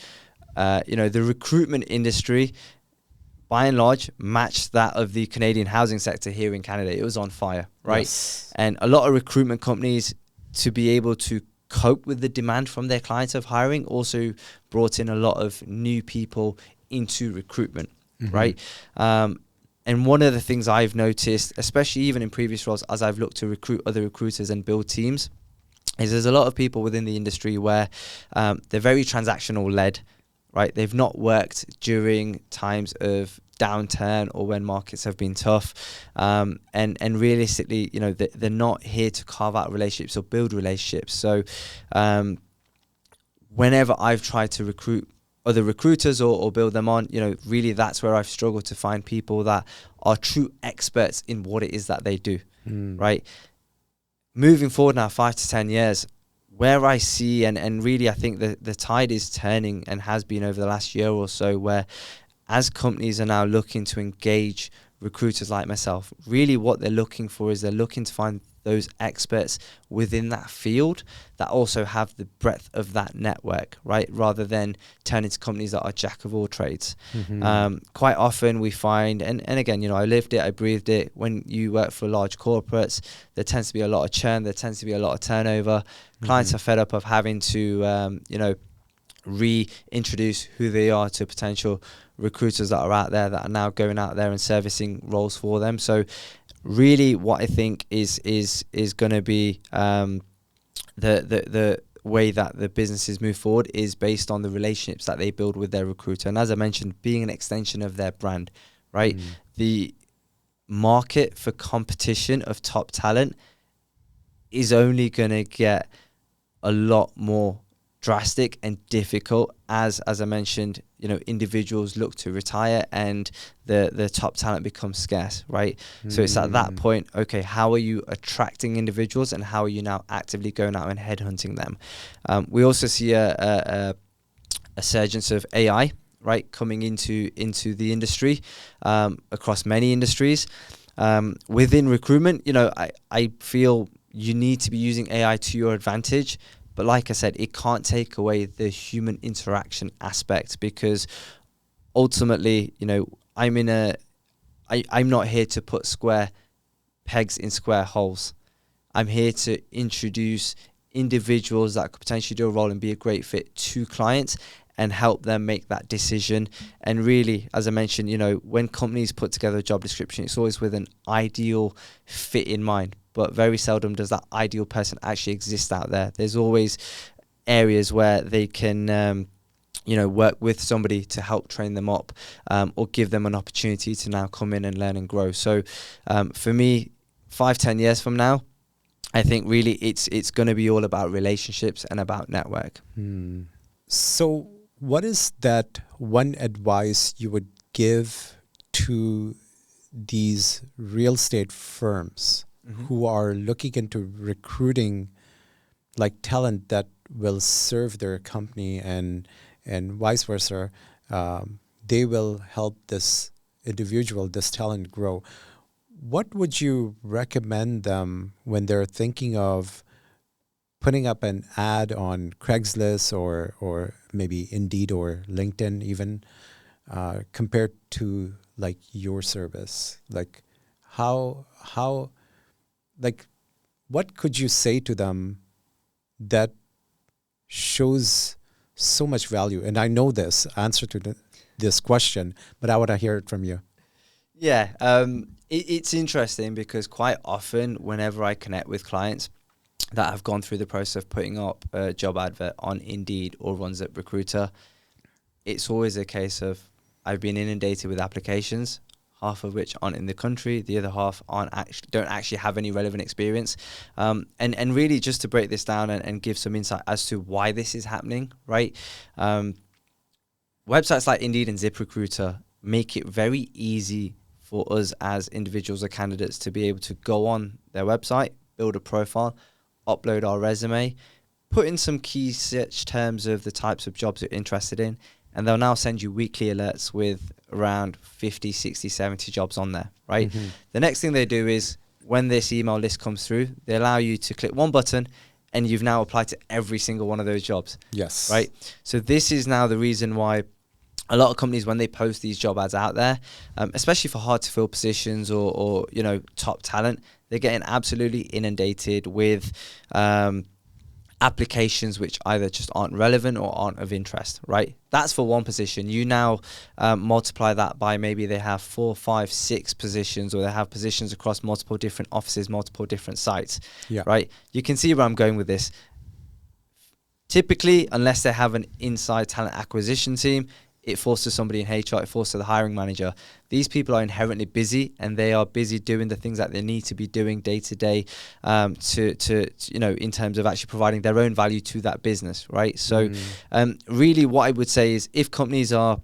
you know, the recruitment industry, by and large, matched that of the Canadian housing sector here in Canada. It was on fire, right?
Yes.
And a lot of recruitment companies, to be able to cope with the demand from their clients of hiring, also brought in a lot of new people into recruitment, right? And one of the things I've noticed, especially even in previous roles, as I've looked to recruit other recruiters and build teams, is there's a lot of people within the industry where they're very transactional led, right? They've not worked during times of downturn or when markets have been tough. And realistically, you know, they're not here to carve out relationships or build relationships. So whenever I've tried to recruit other recruiters or build them on, you know, really that's where I've struggled to find people that are true experts in what it is that they do, right? Moving forward now 5 to 10 years, where I see, and really I think the tide is turning and has been over the last year or so, where as companies are now looking to engage recruiters like myself, really what they're looking for is they're looking to find those experts within that field that also have the breadth of that network, right? Rather than turning to companies that are jack of all trades. Quite often we find, and again, you know, I lived it, I breathed it, when you work for large corporates, there tends to be a lot of churn, there tends to be a lot of turnover. Clients are fed up of having to, you know, reintroduce who they are to potential recruiters that are out there that are now going out there and servicing roles for them. So really what I think is going to be the way that the businesses move forward is based on the relationships that they build with their recruiter. And as I mentioned, being an extension of their brand, right? The market for competition of top talent is only going to get a lot more drastic and difficult as I mentioned, you know, individuals look to retire and the top talent becomes scarce, right? So it's at that point, okay, how are you attracting individuals and how are you now actively going out and headhunting them? We also see a surgence of AI, right, coming into the industry, across many industries. Within recruitment, you know, I feel you need to be using AI to your advantage, But like I said, it can't take away the human interaction aspect, because ultimately, I'm not here to put square pegs in square holes. I'm here to introduce individuals that could potentially do a role and be a great fit to clients and help them make that decision. And really, as I mentioned, when companies put together a job description, it's always with an ideal fit in mind, but very seldom does that ideal person actually exist out there. There's always areas where they can work with somebody to help train them up, or give them an opportunity to now come in and learn and grow. So for me, 5-10 years from now, I think really it's going to be all about relationships and about network.
So what is that one advice you would give to these real estate firms who are looking into recruiting like talent that will serve their company, and vice versa? They will help this individual, this talent grow. What would you recommend them when they're thinking of putting up an ad on Craigslist or maybe Indeed or LinkedIn even, compared to like your service? Like how like what could you say to them that shows so much value? And I know this answer to this question, but I want to hear it from you.
Yeah, it's interesting because quite often whenever I connect with clients that have gone through the process of putting up a job advert on Indeed or runs at Recruiter, it's always a case of I've been inundated with applications, half of which aren't in the country, the other half don't actually have any relevant experience. And really just to break this down and give some insight as to why this is happening, right? Websites like Indeed and ZipRecruiter make it very easy for us as individuals or candidates to be able to go on their website, build a profile, upload our resume, put in some key search terms of the types of jobs you're interested in, and they'll now send you weekly alerts with around 50, 60, 70 jobs on there, right? The next thing they do is when this email list comes through, they allow you to click one button and you've now applied to every single one of those jobs.
Yes.
Right? So this is now the reason why a lot of companies, when they post these job ads out there, especially for hard to fill positions or top talent, they're getting absolutely inundated with applications which either just aren't relevant or aren't of interest, right? That's for one position. You now multiply that by maybe they have 4, 5, 6 positions, or they have positions across multiple different offices, multiple different sites, right? You can see where I'm going with this. Typically, unless they have an inside talent acquisition team, it falls to somebody in HR, it falls to the hiring manager. These people are inherently busy, and they are busy doing the things that they need to be doing day to day, in terms of actually providing their own value to that business, right? So really what I would say is, if companies are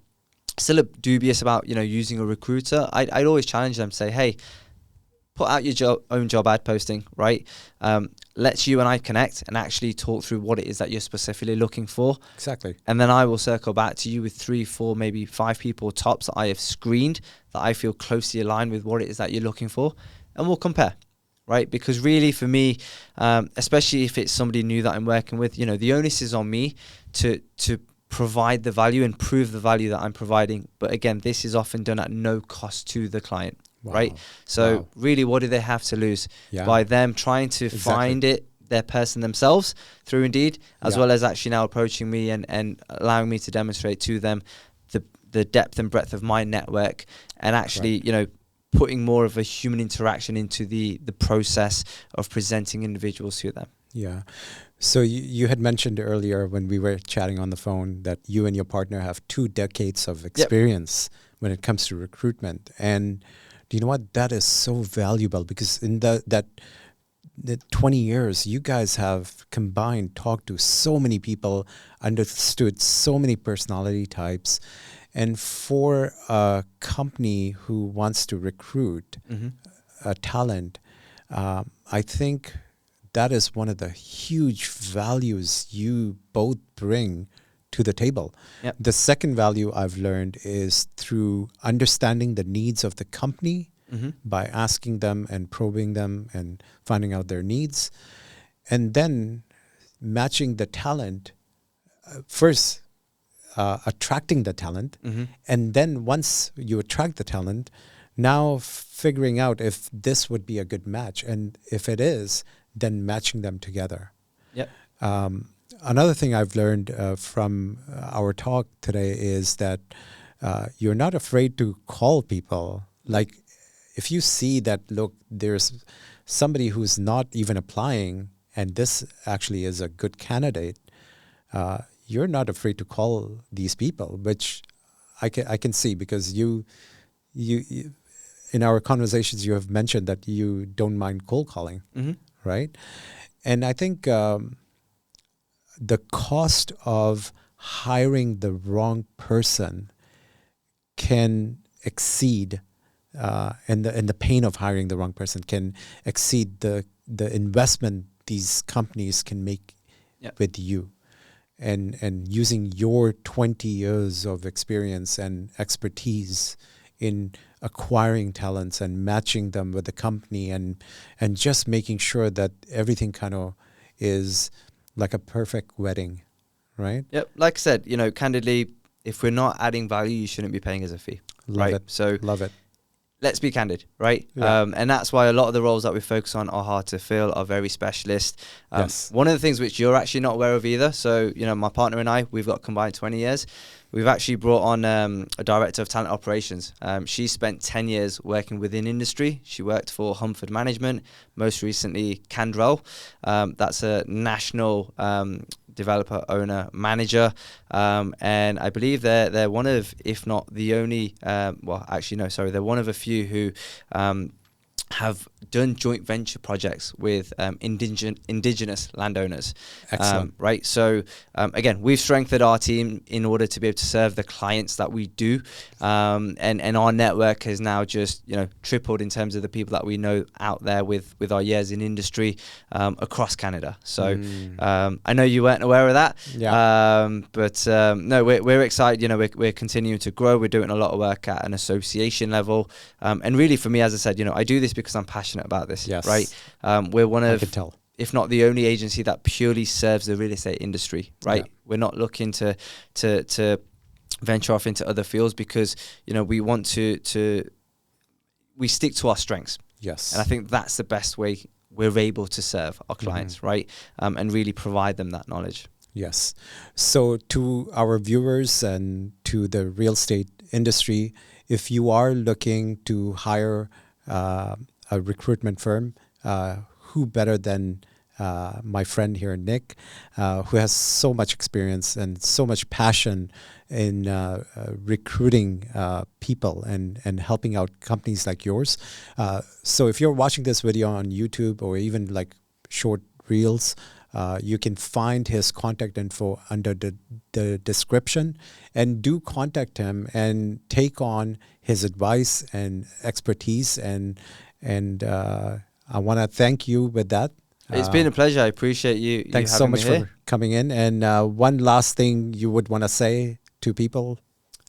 still dubious about, using a recruiter, I'd always challenge them, say, hey, put out your own job ad posting, right? Let's you and I connect and actually talk through what it is that you're specifically looking for.
Exactly.
And then I will circle back to you with 3, 4, maybe 5 people tops that I have screened that I feel closely aligned with what it is that you're looking for. And we'll compare, right? Because really for me, especially if it's somebody new that I'm working with, the onus is on me to provide the value and prove the value that I'm providing. But again, this is often done at no cost to the client.
Wow.
Right. So really, what do they have to lose by them trying to find their person themselves through Indeed, as well as actually now approaching me and allowing me to demonstrate to them the depth and breadth of my network, and actually, putting more of a human interaction into the process of presenting individuals to them.
Yeah. So you had mentioned earlier when we were chatting on the phone that you and your partner have 2 decades of experience when it comes to recruitment. And do you know what? That is so valuable, because in the 20 years, you guys have combined, talked to so many people, understood so many personality types. And for a company who wants to recruit a talent, I think that is one of the huge values you both bring to the table. The second value I've learned is through understanding the needs of the company by asking them and probing them and finding out their needs. And then matching the talent, first attracting the talent, and then once you attract the talent, now figuring out if this would be a good match, and if it is, then matching them together.
Yep.
Another thing I've learned from our talk today is that you're not afraid to call people. Like, if you see that, look, there's somebody who's not even applying, and this actually is a good candidate, you're not afraid to call these people, which I can see, because you in our conversations you have mentioned that you don't mind cold calling, right? And I think the cost of hiring the wrong person can exceed, and the pain of hiring the wrong person can exceed the investment these companies can make with you. And using your 20 years of experience and expertise in acquiring talents and matching them with the company, and just making sure that everything kind of is like a perfect wedding, right?
Yep. Like I said, candidly, if we're not adding value, you shouldn't be paying us a fee.
Love it.
So
love it.
Let's be candid, right?
Yeah.
And that's why a lot of the roles that we focus on are hard to fill, are very specialist.
Yes.
One of the things which you're actually not aware of either, so, my partner and I, we've got combined 20 years. We've actually brought on a director of talent operations. She spent 10 years working within industry. She worked for Humford Management, most recently Candrail. That's a national developer, owner, manager, and I believe they're one of, if not the only, they're one of a few who have done joint venture projects with indigenous landowners.
Excellent.
Right. So again, we've strengthened our team in order to be able to serve the clients that we do, and our network has now just tripled in terms of the people that we know out there with our years in industry across Canada. So I know you weren't aware of that, but no, we're excited. We're continuing to grow. We're doing a lot of work at an association level, and really for me, as I said, I do this because I'm passionate about this.
Yes.
Right. We're one
I
of,
can tell,
if not the only agency that purely serves the real estate industry, right? Yeah. We're not looking to venture off into other fields, because, we want we stick to our strengths.
Yes.
And I think that's the best way we're able to serve our clients, right? And really provide them that knowledge.
Yes. So to our viewers and to the real estate industry, if you are looking to hire a recruitment firm, who better than my friend here, Nik, who has so much experience and so much passion in recruiting people and helping out companies like yours. So if you're watching this video on YouTube or even like short reels, you can find his contact info under the description, and do contact him and take on his advice and expertise. And I want to thank you with that.
It's been a pleasure. I appreciate you.
Thanks so much for coming in. And one last thing you would want to say to people?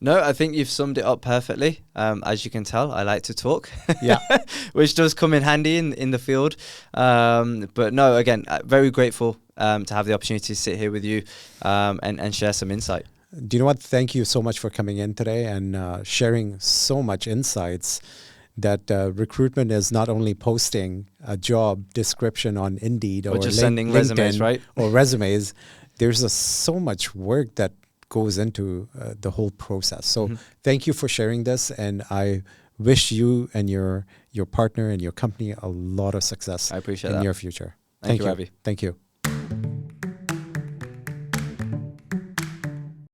No, I think you've summed it up perfectly. As you can tell, I like to talk,
yeah,
which does come in handy in the field. But no, again, very grateful to have the opportunity to sit here with you and share some insight.
Do you know what? Thank you so much for coming in today and sharing so much insights. That recruitment is not only posting a job description on Indeed or
just sending resumes, right?
Or resumes. There's so much work that goes into the whole process. So thank you for sharing this, and I wish you and your partner and your company a lot of success
I appreciate
in
that.
your future.
Thank you, Ravi.
Thank you.